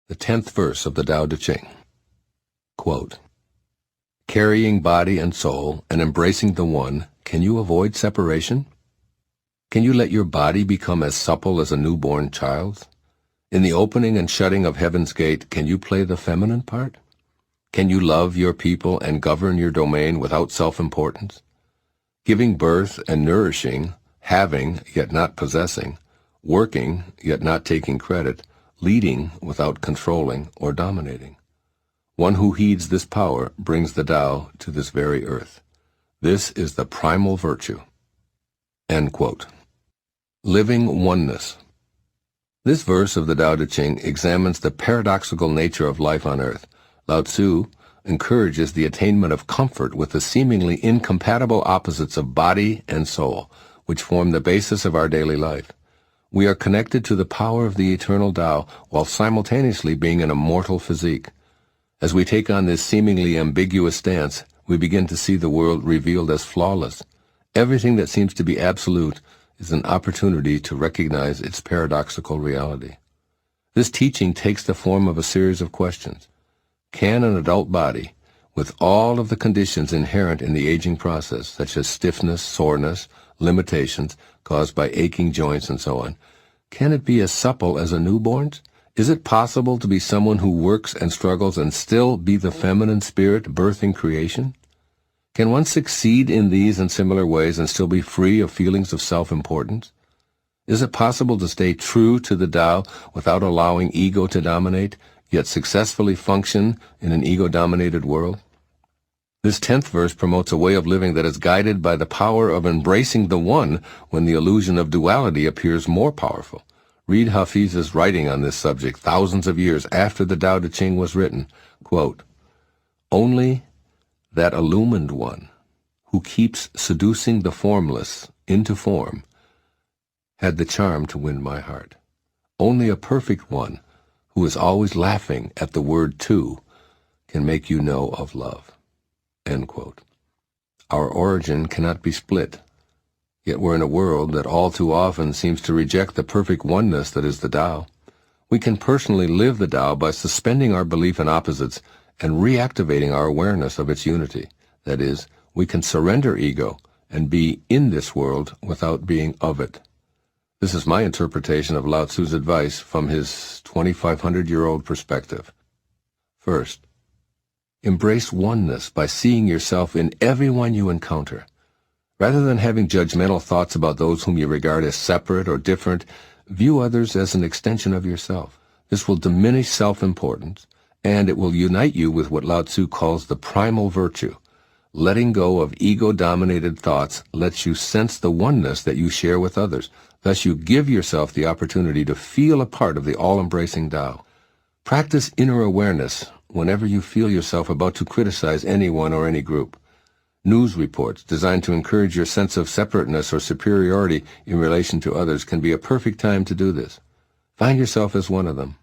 The 10th verse of the Tao Te Ching. Quote, carrying body and soul and embracing the One, can you avoid separation? Can you let your body become as supple as a newborn child's? In the opening and shutting of heaven's gate, can you play the feminine part? Can you love your people and govern your domain without self-importance? Giving birth and nourishing, having yet not possessing, working yet not taking credit, leading without controlling or dominating. One who heeds this power brings the Tao to this very earth. This is the primal virtue. End quote. Living oneness. This verse of the Tao Te Ching examines the paradoxical nature of life on earth. Lao Tzu encourages the attainment of comfort with the seemingly incompatible opposites of body and soul, which form the basis of our daily life. We are connected to the power of the eternal Tao while simultaneously being in a mortal physique. As we take on this seemingly ambiguous stance, we begin to see the world revealed as flawless. Everything that seems to be absolute is an opportunity to recognize its paradoxical reality. This teaching takes the form of a series of questions. Can an adult body, with all of the conditions inherent in the aging process, such as stiffness, soreness, limitations caused by aching joints and so on, can it be as supple as a newborn's? Is it possible to be someone who works and struggles and still be the feminine spirit birthing creation? Can one succeed in these and similar ways and still be free of feelings of self-importance? Is it possible to stay true to the Tao without allowing ego to dominate, yet successfully function in an ego-dominated world? This 10th verse promotes a way of living that is guided by the power of embracing the One when the illusion of duality appears more powerful. Read Hafiz's writing on this subject thousands of years after the Tao Te Ching was written. Quote, only that illumined One, who keeps seducing the formless into form, had the charm to win my heart. Only a perfect One, who is always laughing at the word two, can make you know of love. End quote. Our origin cannot be split. Yet we're in a world that all too often seems to reject the perfect oneness that is the Tao. We can personally live the Tao by suspending our belief in opposites and reactivating our awareness of its unity. That is, we can surrender ego and be in this world without being of it. This is my interpretation of Lao Tzu's advice from his 2,500-year-old perspective. First, embrace oneness by seeing yourself in everyone you encounter. Rather than having judgmental thoughts about those whom you regard as separate or different, view others as an extension of yourself. This will diminish self-importance, and it will unite you with what Lao Tzu calls the primal virtue. Letting go of ego-dominated thoughts lets you sense the oneness that you share with others. Thus you give yourself the opportunity to feel a part of the all-embracing Tao. Practice inner awareness whenever you feel yourself about to criticize anyone or any group. News reports designed to encourage your sense of separateness or superiority in relation to others can be a perfect time to do this. Find yourself as one of them.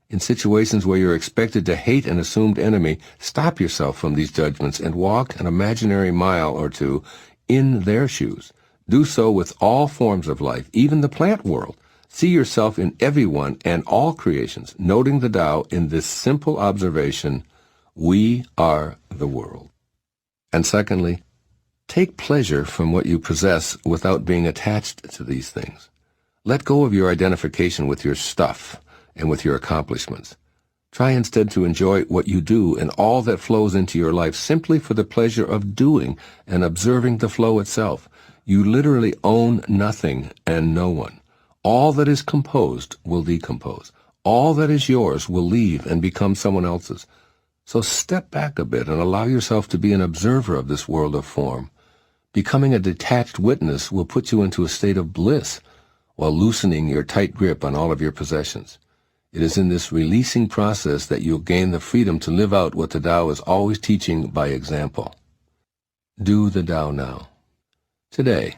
In situations where you're expected to hate an assumed enemy, stop yourself from these judgments and walk an imaginary mile or two in their shoes. Do so with all forms of life, even the plant world. See yourself in everyone and all creations, noting the Tao in this simple observation, we are the world. And secondly, take pleasure from what you possess without being attached to these things. Let go of your identification with your stuff and with your accomplishments. Try instead to enjoy what you do and all that flows into your life simply for the pleasure of doing and observing the flow itself. You literally own nothing and no one. All that is composed will decompose. All that is yours will leave and become someone else's. So step back a bit and allow yourself to be an observer of this world of form. Becoming a detached witness will put you into a state of bliss while loosening your tight grip on all of your possessions. It is in this releasing process that you'll gain the freedom to live out what the Tao is always teaching by example. Do the Tao now. Today,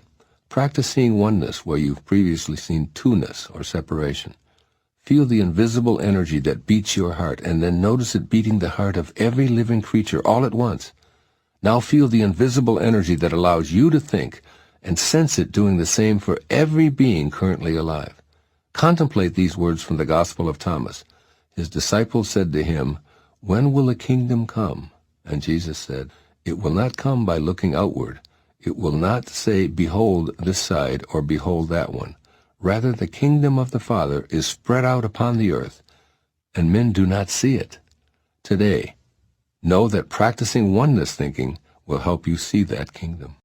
practice seeing oneness where you've previously seen two-ness or separation. Feel the invisible energy that beats your heart, and then notice it beating the heart of every living creature all at once. Now feel the invisible energy that allows you to think, and sense it doing the same for every being currently alive. Contemplate these words from the Gospel of Thomas. His disciples said to him, "When will the kingdom come?" And Jesus said, "It will not come by looking outward. It will not say, 'Behold this side,' or 'Behold that one.' Rather, the kingdom of the Father is spread out upon the earth, and men do not see it. Today, know that practicing oneness thinking will help you see that kingdom."